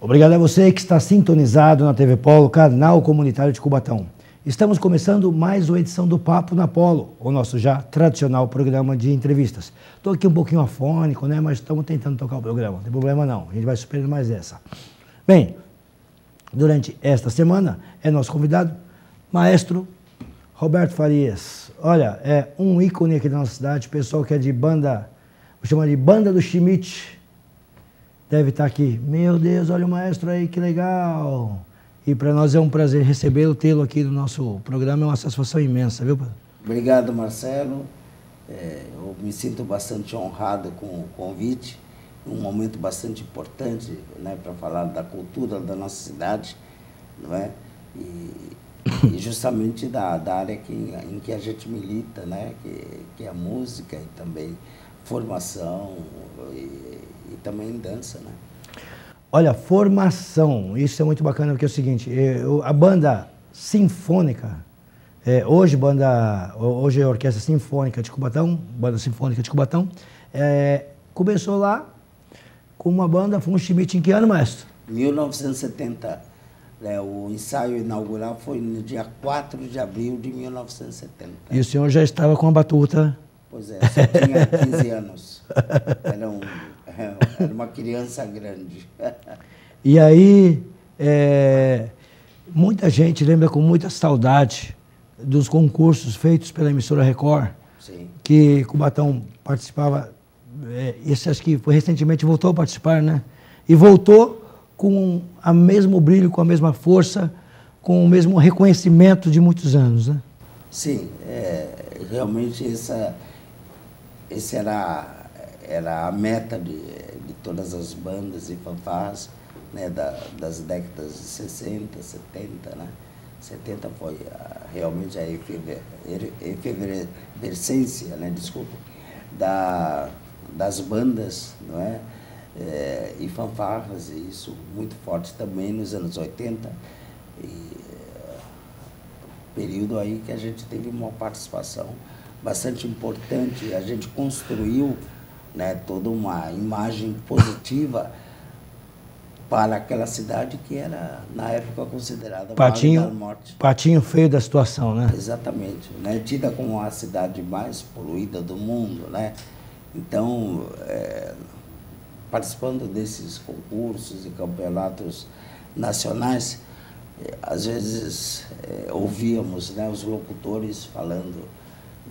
Obrigado a você que está sintonizado na TV Polo, canal comunitário de Cubatão. Estamos começando mais uma edição do Papo na Polo, o nosso já tradicional programa de entrevistas. Estou aqui um pouquinho afônico, né? Mas estamos tentando tocar o programa, não tem problema não, a gente vai superando mais essa. Bem, durante esta semana é nosso convidado, maestro Roberto Farias. Olha, é um ícone aqui da nossa cidade, pessoal que é de banda, vou chamar de Banda do Schmidt, deve estar aqui. Meu Deus, olha o maestro aí, que legal! E para nós é um prazer recebê-lo, tê-lo aqui no nosso programa, é uma satisfação imensa, viu? Obrigado, Marcelo. Eu me sinto bastante honrado com o convite, um momento bastante importante, né, para falar da cultura da nossa cidade, não é? E justamente da área em que a gente milita, né, que é a música e também formação e também dança, né? Olha, formação, isso é muito bacana, porque é o seguinte, a banda sinfônica, hoje a Orquestra Sinfônica de Cubatão, Banda Sinfônica de Cubatão, começou lá com uma banda, foi um Schmidt em que ano, maestro? 1970, o ensaio inaugural foi no dia 4 de abril de 1970. E o senhor já estava com a batuta? Pois é, só tinha 15 anos, era uma criança grande. E aí, muita gente lembra com muita saudade dos concursos feitos pela emissora Record, Sim. Que Cubatão participava, esse acho que foi recentemente voltou a participar, né? E voltou com o mesmo brilho, com a mesma força, com o mesmo reconhecimento de muitos anos, né? Sim, realmente essa era a meta de todas as bandas e fanfarras, né, das décadas de 60, 70, né? 70 foi realmente a efervescência, né, desculpa, das bandas, não é? E fanfarras, e isso muito forte também nos anos 80, período aí que a gente teve uma participação bastante importante, a gente construiu, né, toda uma imagem positiva para aquela cidade que era, na época, considerada Patinho, Vale da Morte. Patinho feio da situação, né? Exatamente, né, tida como a cidade mais poluída do mundo, né? Então, participando desses concursos e campeonatos nacionais, às vezes ouvíamos, né, os locutores falando: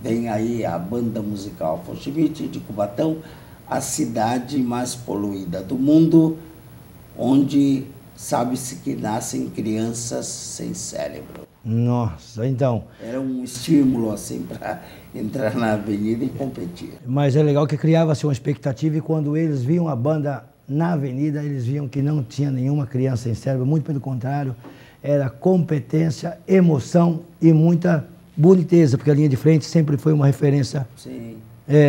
vem aí a banda musical Schmidt de Cubatão, a cidade mais poluída do mundo, onde sabe-se que nascem crianças sem cérebro. Nossa, então... Era um estímulo, assim, para entrar na avenida e competir. Mas é legal que criava-se uma expectativa e quando eles viam a banda na avenida, eles viam que não tinha nenhuma criança sem cérebro, muito pelo contrário, era competência, emoção e muita boniteza, porque a linha de frente sempre foi uma referência Sim.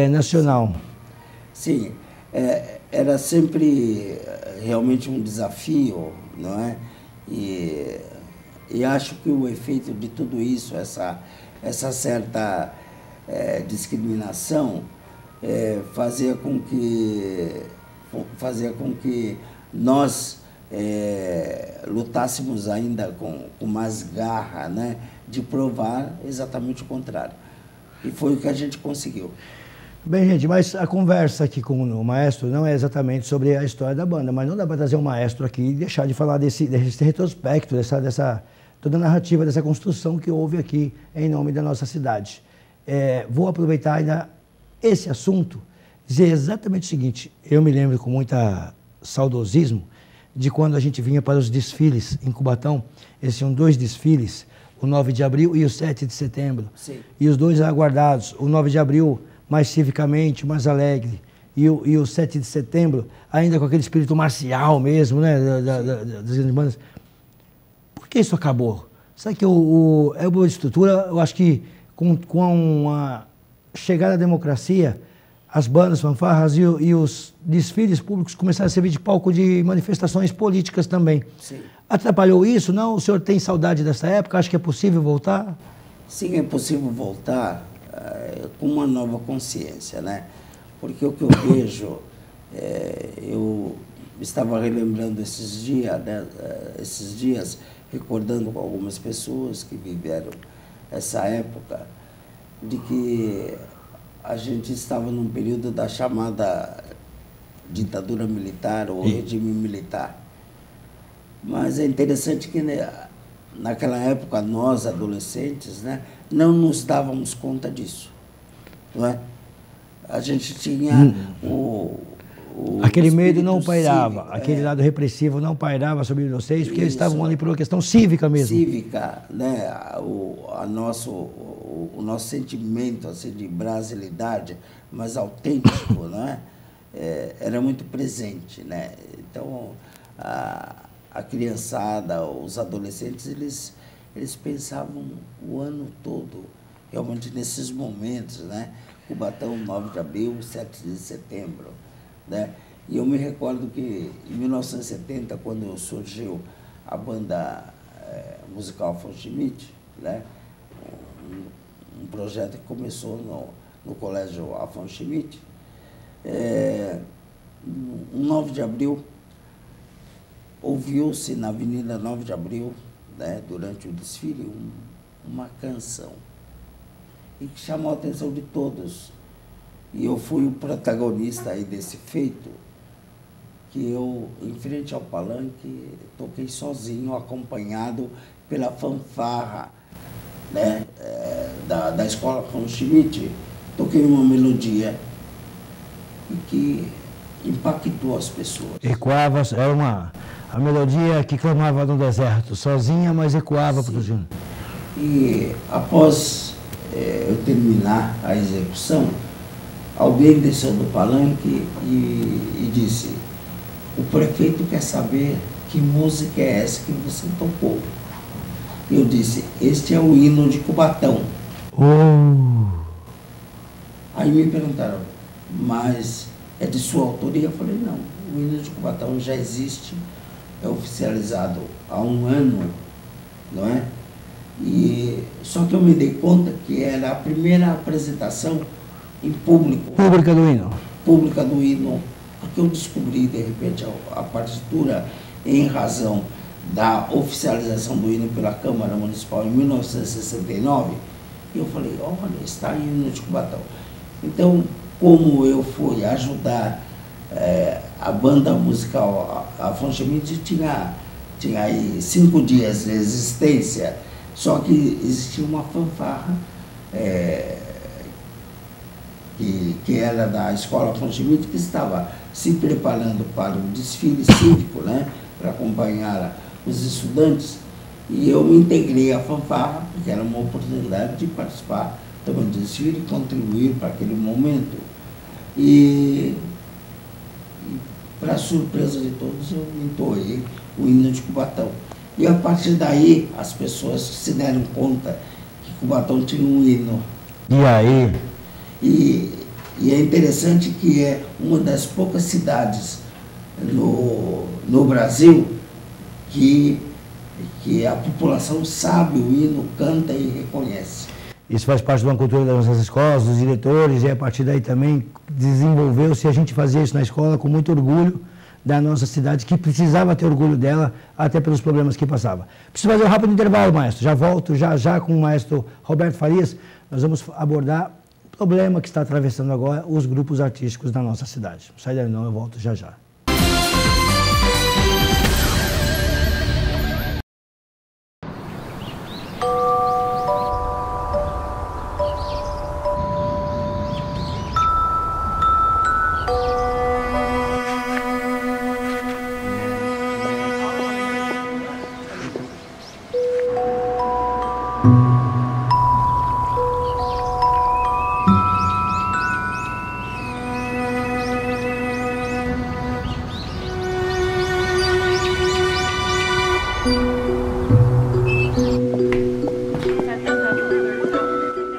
Nacional. Sim, era sempre realmente um desafio, não é? E acho que o efeito de tudo isso, essa certa discriminação, fazia com que nós lutássemos ainda com mais garra, né, de provar exatamente o contrário. E foi o que a gente conseguiu. Bem, gente, mas a conversa aqui com o maestro não é exatamente sobre a história da banda, mas não dá para trazer um maestro aqui e deixar de falar desse retrospecto, toda a narrativa, dessa construção que houve aqui em nome da nossa cidade. Vou aproveitar ainda esse assunto, dizer exatamente o seguinte: eu me lembro com muita saudosismo de quando a gente vinha para os desfiles em Cubatão. Esses são dois desfiles, o 9 de abril e o 7 de setembro. Sim. E os dois aguardados, o 9 de abril mais civicamente, mais alegre, e o 7 de setembro ainda com aquele espírito marcial mesmo, né, das grandes bandas. Por que isso acabou? Sabe que é uma boa estrutura, eu acho que com a chegada da democracia, as bandas, fanfarras e os desfiles públicos começaram a servir de palco de manifestações políticas também. Sim. Atrapalhou isso? Não? O senhor tem saudade dessa época? Acha que é possível voltar? Sim, é possível voltar com uma nova consciência, né? Porque o que eu vejo, eu estava relembrando esses dias, né, recordando com algumas pessoas que viveram essa época, de que a gente estava num período da chamada ditadura militar ou regime militar. Mas é interessante que, né, naquela época, nós, adolescentes, né, não nos dávamos conta disso. Não é? A gente tinha aquele medo não pairava, cívico, aquele lado repressivo não pairava sobre vocês, porque eles estavam ali por uma questão cívica mesmo. Cívica, né? O nosso sentimento assim, de brasilidade, mas autêntico, né? Era muito presente, né? Então, a criançada, os adolescentes, eles pensavam o ano todo, realmente nesses momentos, né? Cubatão, 9 de abril, 7 de setembro. Né? E eu me recordo que em 1970, quando surgiu a banda musical Afonso Schmidt, né? Um projeto que começou no colégio Afonso Schmidt, no 9 de abril, ouviu-se na Avenida 9 de Abril, né, durante o desfile, uma canção, e que chamou a atenção de todos. E eu fui o protagonista aí desse feito, que eu, em frente ao palanque, toquei sozinho, acompanhado pela fanfarra, né, da escola Afonso Schmidt. Toquei uma melodia e que impactou as pessoas. Ecoava, era a melodia que clamava no deserto, sozinha, mas ecoava para o Júnior. E após eu terminar a execução, alguém desceu do palanque e disse: o prefeito quer saber que música é essa que você tocou. Eu disse: este é o hino de Cubatão. Aí me perguntaram: mas é de sua autoria? Eu falei: não, o hino de Cubatão já existe, é oficializado há um ano, não é? E só que eu me dei conta que era a primeira apresentação em público. Pública do hino. Pública do hino, porque eu descobri, de repente, a partitura em razão da oficialização do hino pela Câmara Municipal em 1969, e eu falei: olha, está em hino de Cubatão. Então, como eu fui ajudar a banda musical Afonso Schmidt, tinha aí 5 dias de existência, só que existia uma fanfarra que era da escola Afonso Schmidt, que estava se preparando para o desfile cívico, né, para acompanhar os estudantes, e eu me integrei à fanfarra, porque era uma oportunidade de participar também do desfile e contribuir para aquele momento. E para surpresa de todos, eu entoei o hino de Cubatão. E a partir daí, as pessoas se deram conta que Cubatão tinha um hino. E aí? E é interessante que é uma das poucas cidades no Brasil que a população sabe o hino, canta e reconhece. Isso faz parte de uma cultura das nossas escolas, dos diretores, e a partir daí também desenvolveu-se. A gente fazia isso na escola com muito orgulho da nossa cidade, que precisava ter orgulho dela, até pelos problemas que passava. Preciso fazer um rápido intervalo, maestro. Já volto já com o maestro Roberto Farias. Nós vamos abordar o problema que está atravessando agora os grupos artísticos da nossa cidade. Não sai daí não, eu volto já.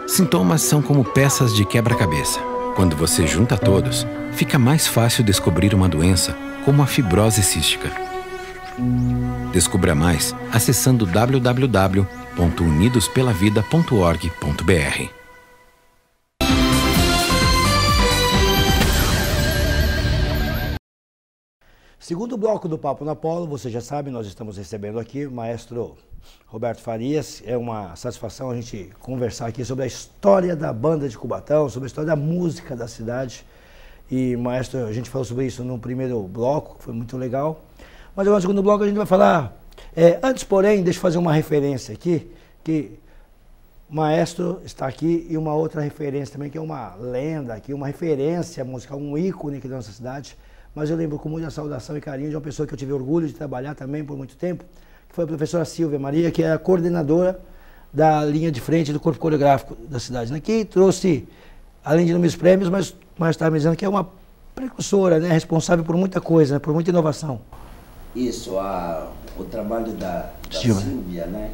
Sintomas são como peças de quebra-cabeça. Quando você junta todos, fica mais fácil descobrir uma doença como a fibrose cística. Descubra mais acessando www.unidospelavida.org.br. Segundo bloco do Papo na Polo, você já sabe, nós estamos recebendo aqui o maestro Roberto Farias. É uma satisfação a gente conversar aqui sobre a história da banda de Cubatão, sobre a história da música da cidade. E, maestro, a gente falou sobre isso no primeiro bloco, que foi muito legal. Mas agora no segundo bloco a gente vai falar... antes, porém, deixa eu fazer uma referência aqui, que o maestro está aqui e uma outra referência também, que é uma lenda aqui, uma referência musical, um ícone aqui da nossa cidade. Mas eu lembro com muita saudação e carinho de uma pessoa que eu tive orgulho de trabalhar também por muito tempo, que foi a professora Silvia Maria, que é a coordenadora da linha de frente do corpo coreográfico da cidade, né? Que trouxe, além de inúmeros prêmios, mas estava me dizendo que é uma precursora, né? Responsável por muita coisa, né? Por muita inovação. Isso, o trabalho da Silvia, né?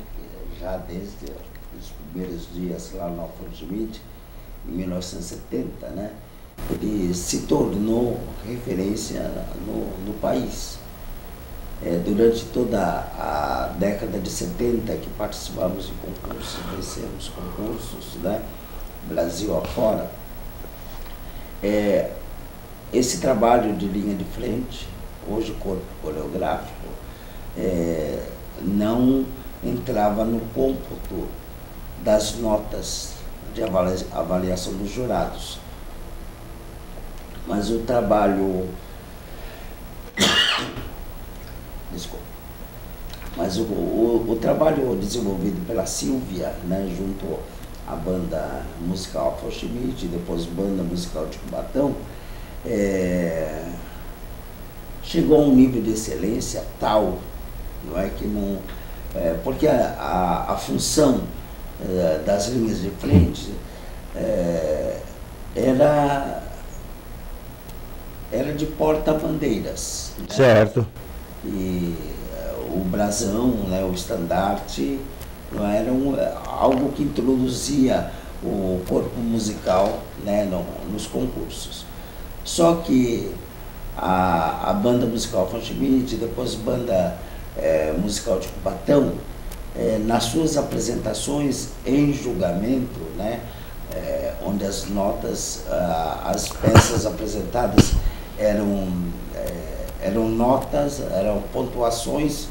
Já desde os primeiros dias lá no Afonso Schmidt, em 1970, né? Ele se tornou referência no país. Durante toda a década de 70 que participamos de concursos, vencemos concursos, né? Brasil afora, esse trabalho de linha de frente, hoje corpo coreográfico, não entrava no cômputo das notas de avaliação dos jurados. Mas o trabalho... Desculpa. Mas o trabalho desenvolvido pela Silvia, né, junto à banda musical Afonso Schmidt, depois banda musical de Cubatão, chegou a um nível de excelência tal, não é que não... porque a função das linhas de frente era de porta-bandeiras. Né? Certo. E o brasão, né, o estandarte, não era algo que introduzia o corpo musical, né, nos concursos. Só que a banda musical Afonso Schmidt, depois banda musical de Cubatão, nas suas apresentações em julgamento, né, onde as notas, as peças apresentadas eram notas, eram pontuações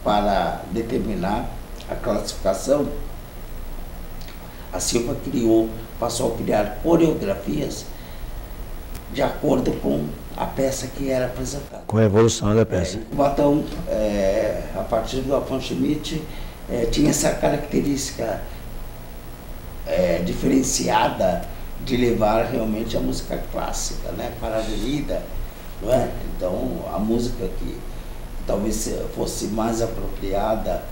para determinar a classificação, a Silva passou a criar coreografias de acordo com a peça que era apresentada. Com a evolução da peça. Em Cubatão, a partir do Afonso Schmidt, tinha essa característica diferenciada de levar realmente a música clássica, né, para a avenida, não é? Então, a música que talvez fosse mais apropriada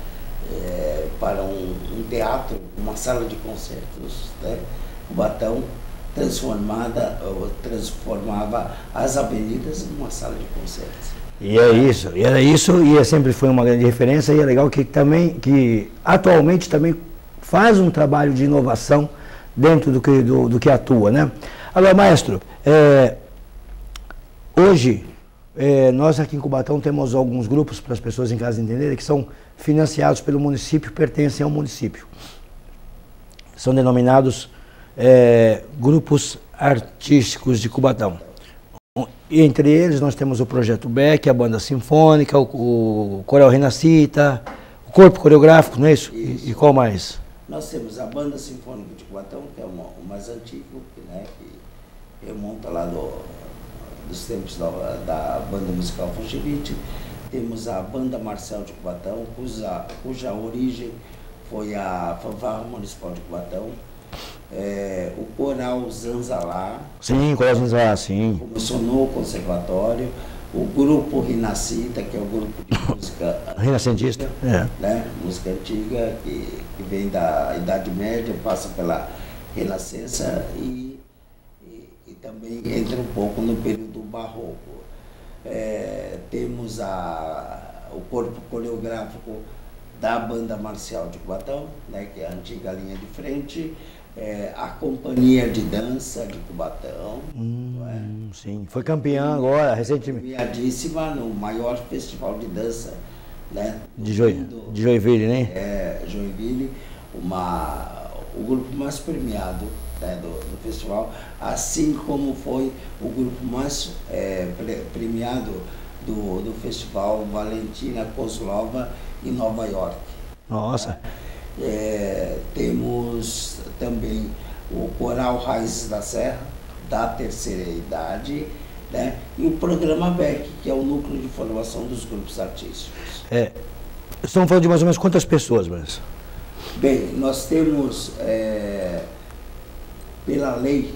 para um teatro, uma sala de concertos, né? Cubatão transformava as avenidas numa sala de concertos. E era isso, e sempre foi uma grande referência, e é legal que atualmente também faz um trabalho de inovação dentro do que atua, né? Agora, maestro, hoje, nós aqui em Cubatão temos alguns grupos, para as pessoas em casa entenderem, que são financiados pelo município, pertencem ao município. São denominados grupos artísticos de Cubatão. E entre eles nós temos o Projeto Beck, a Banda Sinfônica, o Coral Renascita, o Corpo Coreográfico, não é isso? E qual mais? Nós temos a Banda Sinfônica de Cubatão, que é o mais antigo, né, que remonta lá dos tempos da Banda Musical Afonso Schmidt. Temos a Banda Marcial de Cubatão, cuja origem foi a Fanfarra Municipal de Cubatão. O Coral Zanzalá. Sim, o Coral Zanzalá, sim. Começou no conservatório. O Grupo Renascita, que é o grupo de música renascentista, né? Música antiga, que vem da Idade Média, passa pela Renascença e também entra um pouco no período barroco. Temos o corpo coreográfico da Banda Marcial de Cubatão, né, que é a antiga linha de frente, a Companhia de Dança de Cubatão. Sim, foi campeã agora, recentemente. Premiadíssima no maior festival de dança, né, de Joinville, né? Joinville, o grupo mais premiado, né, do festival, assim como foi o grupo mais premiado do Festival Valentina Kozlova em Nova York. Nossa! Temos também o Coral Raízes da Serra, da terceira idade, né? E o programa BEC, que é o núcleo de formação dos grupos artísticos. Estamos falando de mais ou menos quantas pessoas, mas... Bem, nós temos, pela lei,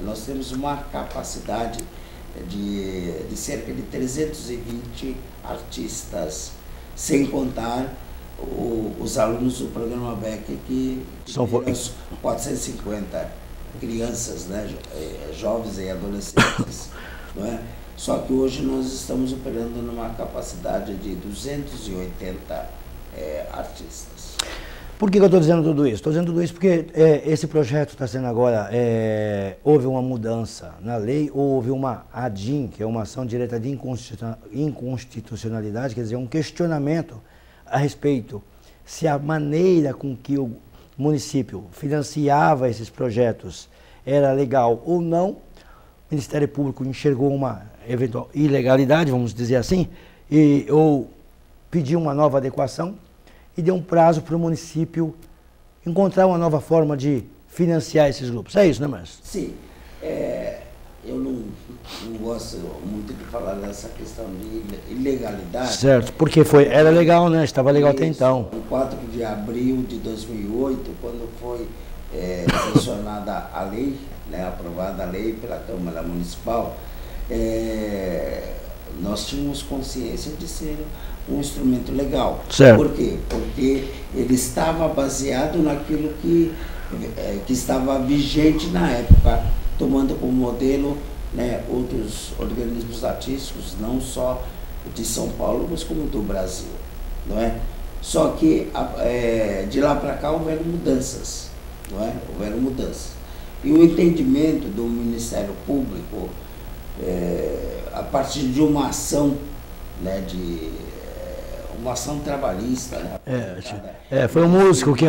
nós temos uma capacidade de cerca de 320 artistas, sem contar os alunos do programa BEC, que são 450 crianças, né, jovens e adolescentes, não é? Só que hoje nós estamos operando numa capacidade de 280 artistas. Por que eu estou dizendo tudo isso? Estou dizendo tudo isso porque esse projeto está sendo agora, houve uma mudança na lei, houve uma ADIM, que é uma ação direta de inconstitucionalidade, quer dizer, um questionamento a respeito se a maneira com que o município financiava esses projetos era legal ou não. O Ministério Público enxergou uma eventual ilegalidade, vamos dizer assim, ou pediu uma nova adequação e deu um prazo para o município encontrar uma nova forma de financiar esses grupos. É isso, né, Márcio? Sim. Eu não gosto muito de falar dessa questão de ilegalidade. Certo, porque era legal, né? Estava legal até então. Em 4 de abril de 2008, quando foi sancionada a lei, né, aprovada a lei pela Câmara Municipal, nós tínhamos consciência de ser um instrumento legal. Certo. Por quê? Porque ele estava baseado naquilo que estava vigente na época, tomando como modelo, né, outros organismos artísticos, não só de São Paulo, mas como do Brasil, não é? Só que de lá para cá houveram mudanças, não é? Houveram mudanças. E o entendimento do Ministério Público, a partir de uma ação, né, uma ação trabalhista, né? Foi um músico que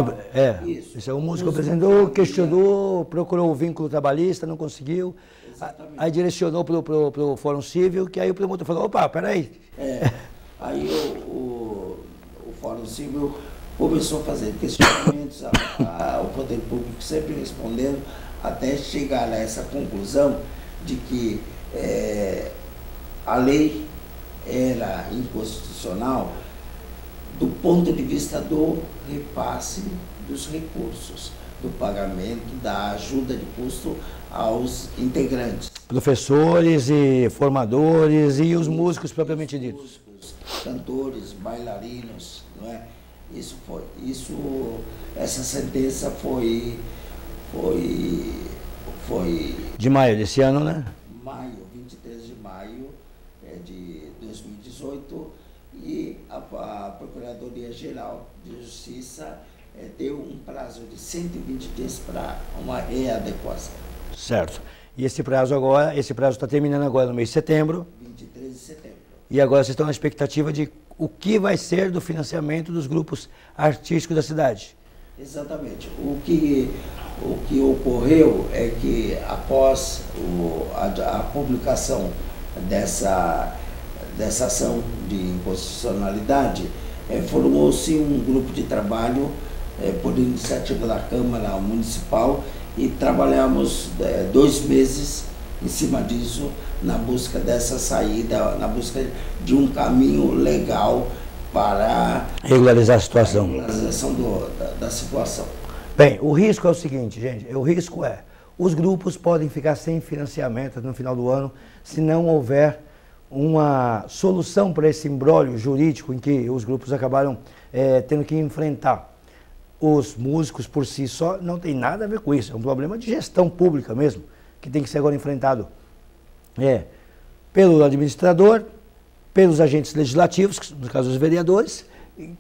Isso. Um músico apresentou, questionou, procurou o vínculo trabalhista, não conseguiu. Exatamente. Aí direcionou para o Fórum Civil, que aí o promotor falou, opa, peraí. Aí o Fórum Civil começou a fazer questionamentos, o Poder Público sempre respondendo, até chegar a essa conclusão de que a lei era inconstitucional do ponto de vista do repasse dos recursos, do pagamento, da ajuda de custo aos integrantes. Professores e formadores e os músicos propriamente ditos. Músicos, cantores, bailarinos, não é? Essa sentença foi de maio desse ano, né? 23 de maio de 2018, e a Procuradoria-Geral de Justiça deu um prazo de 120 dias para uma readequação. Certo. E esse prazo está terminando agora no mês de setembro. 23 de setembro. E agora vocês estão na expectativa de o que vai ser do financiamento dos grupos artísticos da cidade. Exatamente. O que ocorreu é que após a publicação dessa ação de inconstitucionalidade, formou-se um grupo de trabalho por iniciativa da Câmara Municipal e trabalhamos 2 meses em cima disso, na busca dessa saída, na busca de um caminho legal para regularizar a situação. A regularização da situação. Bem, o risco é o seguinte, gente, o risco os grupos podem ficar sem financiamento no final do ano se não houver uma solução para esse imbróglio jurídico em que os grupos acabaram tendo que enfrentar. Os músicos por si só não tem nada a ver com isso, é um problema de gestão pública mesmo, que tem que ser agora enfrentado pelo administrador, pelos agentes legislativos, no caso os vereadores,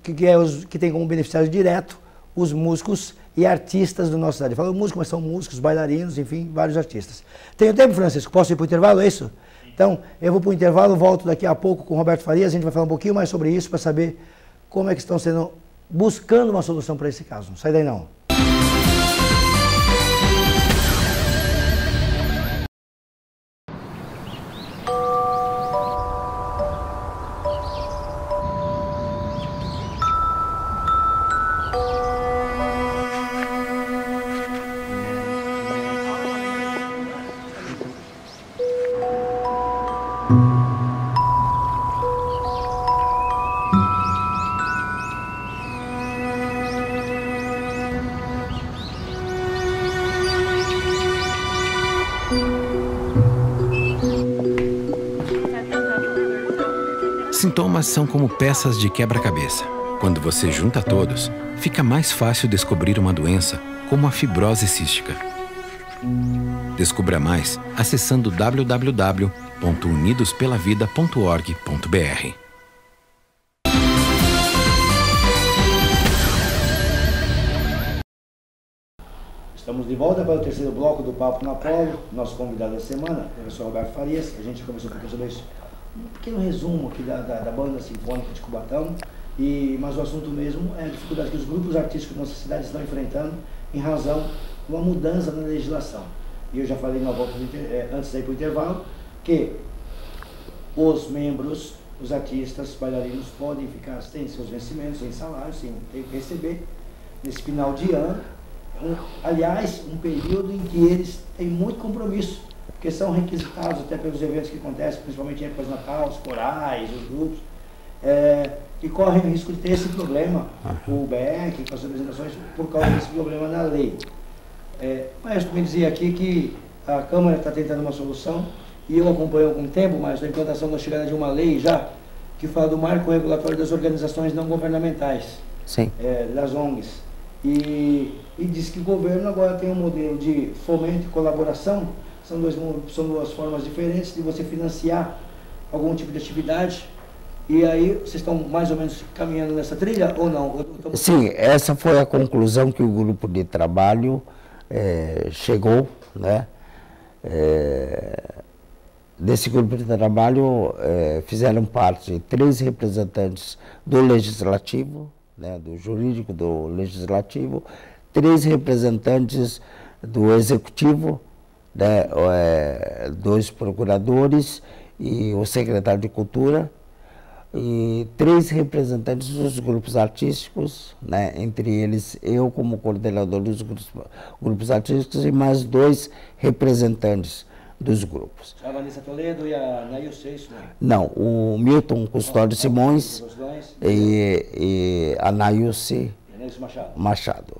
que tem como beneficiário direto os músicos e artistas da nossa cidade. Eu falo músico, mas são músicos, bailarinos, enfim, vários artistas. Tenho tempo, Francisco? Posso ir para o intervalo, é isso? Então, eu vou para o intervalo, volto daqui a pouco com o Roberto Farias, a gente vai falar um pouquinho mais sobre isso para saber como é que estão buscando uma solução para esse caso. Não sai daí não. Sintomas são como peças de quebra-cabeça. Quando você junta todos, fica mais fácil descobrir uma doença como a fibrose cística. Descubra mais acessando www.unidospelavida.org.br. Estamos de volta para o terceiro bloco do Papo na Polo. Nosso convidado da semana, o professor Roberto Farias. A gente começou um pouco sobre isso. Um pequeno resumo aqui da Banda Sinfônica de Cubatão. Mas o assunto mesmo é a dificuldade que os grupos artísticos da nossa cidade estão enfrentando em razão de uma mudança na legislação. E eu já falei na volta antes de ir para o intervalo, que os membros, os artistas, bailarinos podem ficar sem seus vencimentos, sem salário, sem ter que receber nesse final de ano. Aliás, um período em que eles têm muito compromisso, porque são requisitados até pelos eventos que acontecem, principalmente em épocas de Natal, os corais, os grupos, e correm o risco de ter esse problema, o BEC, com as apresentações, por causa desse problema na lei. Mas tu me dizia aqui que a Câmara está tentando uma solução, e eu acompanho há algum tempo, mas a implantação da chegada de uma lei já, que fala do marco regulatório das organizações não governamentais, das ONGs. E diz que o governo agora tem um modelo de fomento e colaboração, são duas formas diferentes de você financiar algum tipo de atividade. E aí, vocês estão mais ou menos caminhando nessa trilha ou não? Sim, essa foi a conclusão que o grupo de trabalho chegou, né? Desse grupo de trabalho fizeram parte 3 representantes do Legislativo, né, do Jurídico, do Legislativo, 3 representantes do Executivo, né, 2 procuradores e o secretário de Cultura, e 3 representantes dos grupos artísticos, né, entre eles eu como coordenador dos grupos artísticos e mais 2 representantes dos grupos. A Vanessa Toledo e a Nailce, isso não? Não, o Milton Custódio Simões e a Nailce Machado.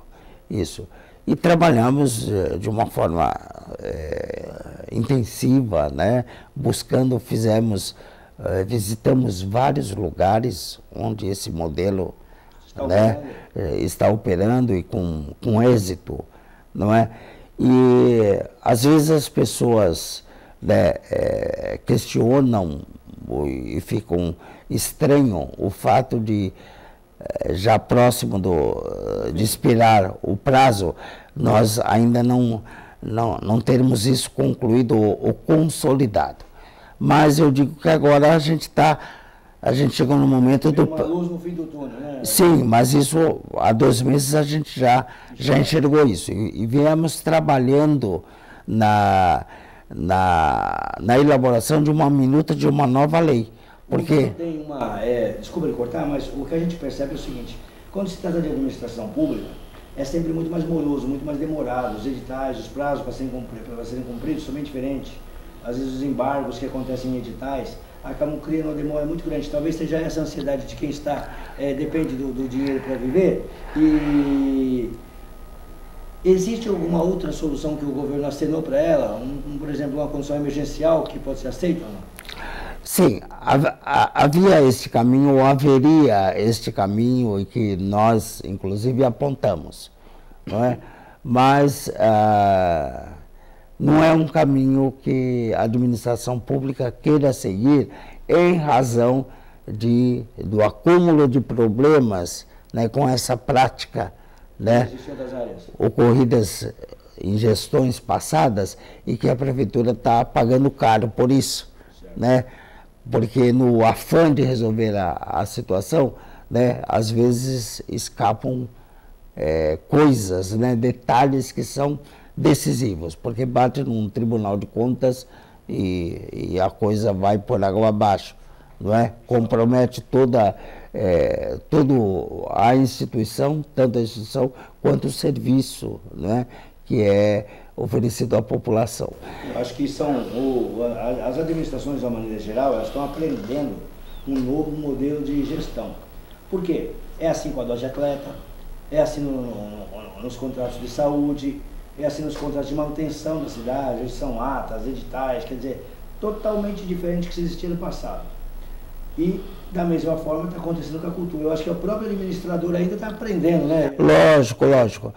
Isso. E trabalhamos de uma forma intensiva, né? Buscando, visitamos vários lugares onde esse modelo está operando e com êxito, não é? E às vezes as pessoas questionam e estranham o fato de, já próximo de expirar o prazo, nós ainda não termos isso concluído ou consolidado. Mas eu digo que agora a gente chegou no momento do... uma luz no fim do túnel, né? Sim, mas isso, há 2 meses a gente já enxergou isso. E viemos trabalhando na elaboração de uma minuta de uma nova lei. Porque... Tem desculpa ele cortar, mas o que a gente percebe é o seguinte: quando se trata de administração pública, é sempre muito mais moroso, muito mais demorado. Os editais, os prazos para serem cumpridos são bem diferentes. Às vezes os embargos que acontecem em editais acabam criando uma demora muito grande. Talvez seja essa ansiedade de quem depende do dinheiro para viver. E existe alguma outra solução que o governo acenou para ela? Por exemplo, uma condição emergencial que pode ser aceita ou não? Sim, havia este caminho, ou haveria este caminho, e que nós, inclusive, apontamos, não é? Mas não é um caminho que a administração pública queira seguir em razão do acúmulo de problemas, né, com essa prática, né, ocorridas em gestões passadas, e que a prefeitura está pagando caro por isso, né? Porque no afã de resolver a situação, né, às vezes escapam coisas, né, detalhes que são decisivos, porque bate num tribunal de contas e a coisa vai por água abaixo, não é? Compromete toda a instituição, tanto a instituição quanto o serviço, não é? Que é oferecido à população. Eu acho que as administrações, de uma maneira geral, elas estão aprendendo um novo modelo de gestão. Por quê? É assim com a dose de atleta, é assim nos contratos de saúde, é assim nos contratos de manutenção da cidade, são atas, editais, quer dizer, totalmente diferente do que existia no passado. E, da mesma forma, está acontecendo com a cultura. Eu acho que o próprio administrador ainda está aprendendo, né? Lógico, lógico.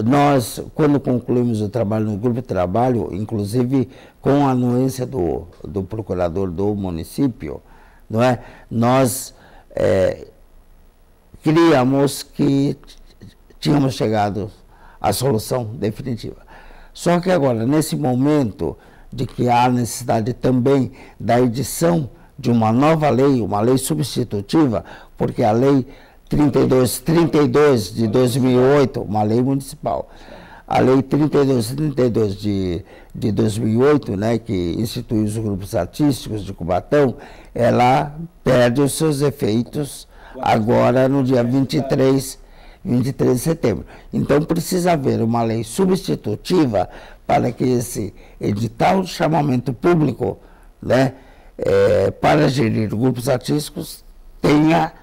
Nós, quando concluímos o trabalho no grupo de trabalho, inclusive com a anuência do procurador do município, não é? Nós criamos que tínhamos chegado à solução definitiva. Só que agora, nesse momento de que há necessidade também da edição de uma nova lei, uma lei substitutiva, porque a lei 3232 de 2008, uma lei municipal, a lei 3232 de 2008, né, que instituiu os grupos artísticos de Cubatão, ela perde os seus efeitos agora no dia 23 de setembro. Então precisa haver uma lei substitutiva para que esse edital de chamamento público, né, para gerir grupos artísticos tenha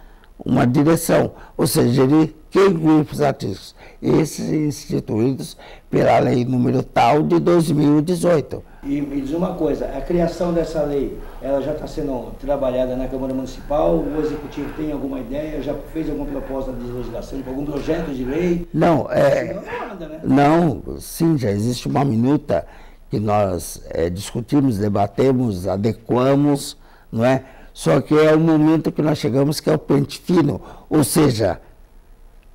uma direção, ou seja, gerir que grupos artísticos? Esses instituídos pela lei número tal de 2018. E me diz uma coisa, a criação dessa lei, ela já está sendo trabalhada na Câmara Municipal? O Executivo tem alguma ideia? Já fez alguma proposta de legislação, algum projeto de lei? Não, não, sim, já existe uma minuta que nós discutimos, debatemos, adequamos, não é? Só que é o momento que nós chegamos que é o pente fino, ou seja,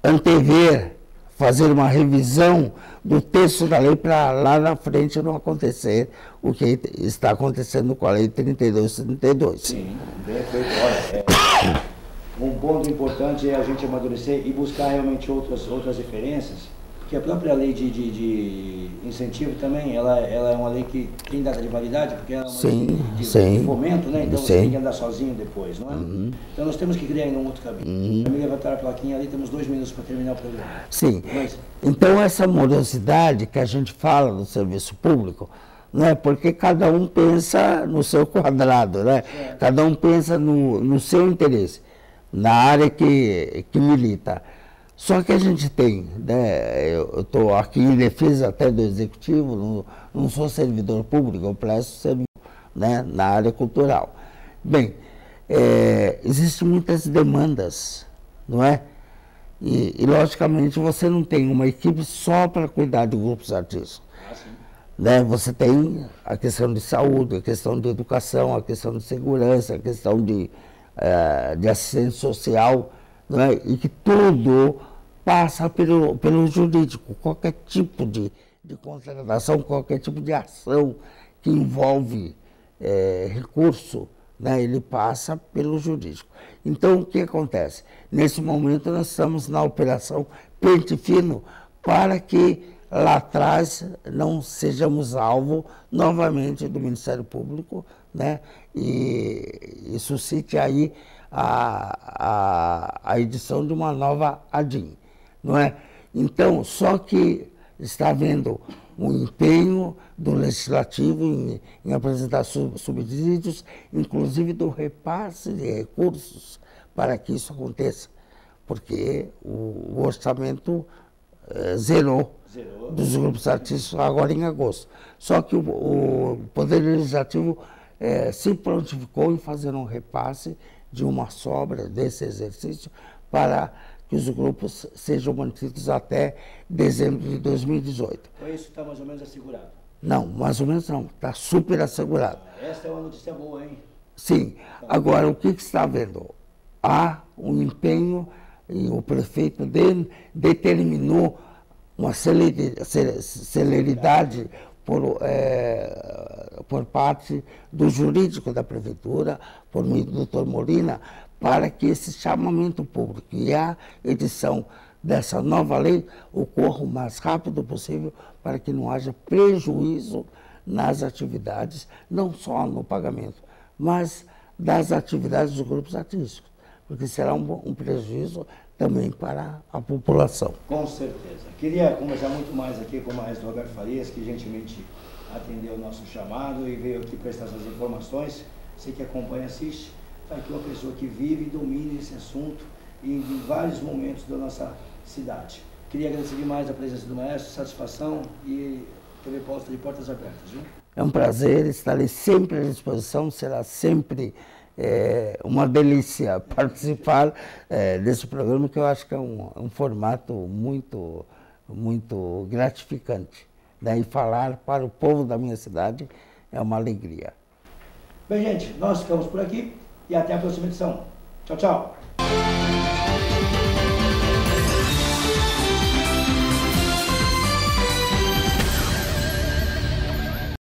antever, fazer uma revisão do texto da lei para lá na frente não acontecer o que está acontecendo com a lei 3232. Sim, bem feito. Olha, um ponto importante é a gente amadurecer e buscar realmente outras referências, porque a própria lei de incentivo também, ela é uma lei que tem data de validade, porque ela é uma lei de fomento, né? Então você tem que andar sozinho depois, não é? Então nós temos que criar ainda um outro caminho. Para me levantar a plaquinha ali, temos 2 minutos para terminar o programa. Sim. Então essa morosidade que a gente fala do serviço público, né? Porque cada um pensa no seu quadrado, né? Cada um pensa no seu interesse, na área que milita. Só que a gente tem, né, eu estou aqui em defesa até do Executivo, não sou servidor público, eu presto serviço, né, na área cultural. Bem, existem muitas demandas, não é? E, logicamente, você não tem uma equipe só para cuidar de grupos artísticos. Né? Você tem a questão de saúde, a questão de educação, a questão de segurança, a questão de assistência social, não é? E que tudo passa pelo jurídico. Qualquer tipo de contratação, qualquer tipo de ação que envolve recurso, né, ele passa pelo jurídico. Então, o que acontece? Nesse momento, nós estamos na operação pente fino para que lá atrás não sejamos alvo novamente do Ministério Público, né, e suscite aí a edição de uma nova ADIM. Não é? Então, só que está havendo um empenho do Legislativo em apresentar subsídios, inclusive do repasse de recursos para que isso aconteça, porque o orçamento zerou dos grupos artísticos agora em agosto. Só que o Poder Legislativo se prontificou em fazer um repasse de uma sobra desse exercício para que os grupos sejam mantidos até dezembro de 2018. Então isso está mais ou menos assegurado? Não, mais ou menos não, está super assegurado. Essa é uma notícia boa, hein? Sim. Agora, o que está havendo? Há um empenho e o prefeito determinou uma celeridade por parte do jurídico da prefeitura, por meio do Dr. Molina, para que esse chamamento público e a edição dessa nova lei ocorra o mais rápido possível para que não haja prejuízo nas atividades, não só no pagamento, mas das atividades dos grupos artísticos, porque será um prejuízo também para a população. Com certeza. Queria conversar muito mais aqui com o maestro Roberto Farias, que gentilmente atendeu o nosso chamado e veio aqui prestar essas informações. Você que acompanha, assiste, está aqui uma pessoa que vive e domina esse assunto em vários momentos da nossa cidade. Queria agradecer demais a presença do maestro, satisfação e TV Polo está de portas abertas, viu? É um prazer, estarei sempre à disposição, será sempre uma delícia participar desse programa, que eu acho que é um formato muito, muito gratificante. Daí falar para o povo da minha cidade é uma alegria. Bem, gente, nós ficamos por aqui e até a próxima edição. Tchau, tchau.